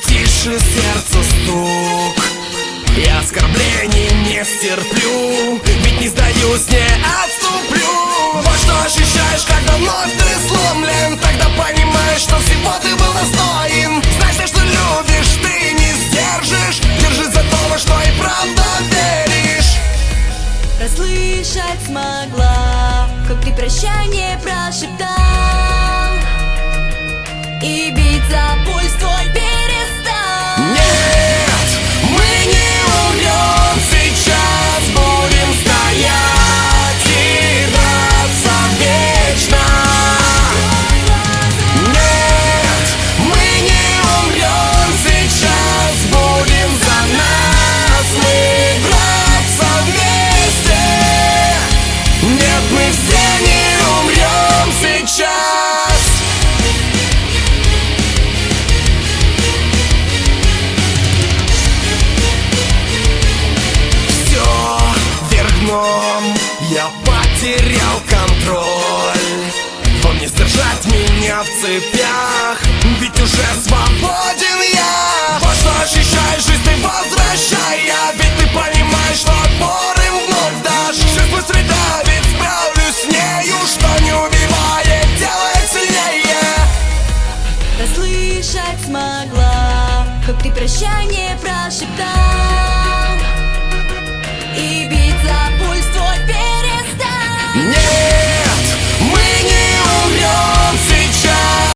Тише сердцу стук. Я оскорблений не стерплю, ведь не сдаюсь, не отступлю. Вот что ощущаешь, когда вновь ты сломлен. Тогда понимаешь, что всего ты был достоин. Знай, все, что любишь, ты не сдержишь. Держись за то, во что и правда веришь. Расслышать смогла, как ты прощание прошептал, и биться пульс твой перестал. Нет, мы не умрем, сейчас будем стоять и драться вечно. Нет, мы не умрем, сейчас будем за нас мы драться вместе. Нет, мы все не умрем сейчас. Я потерял контроль. Вам не сдержать меня в цепях, ведь уже свободен я. Вот что ощущаешь, жизнь ты возвращая, ведь ты понимаешь, что отпор им вновь дашь. Сейчас быстро давит, справлюсь с нею, что не убивает, делает сильнее. Расслышать смогла, как ты прощание прошептал,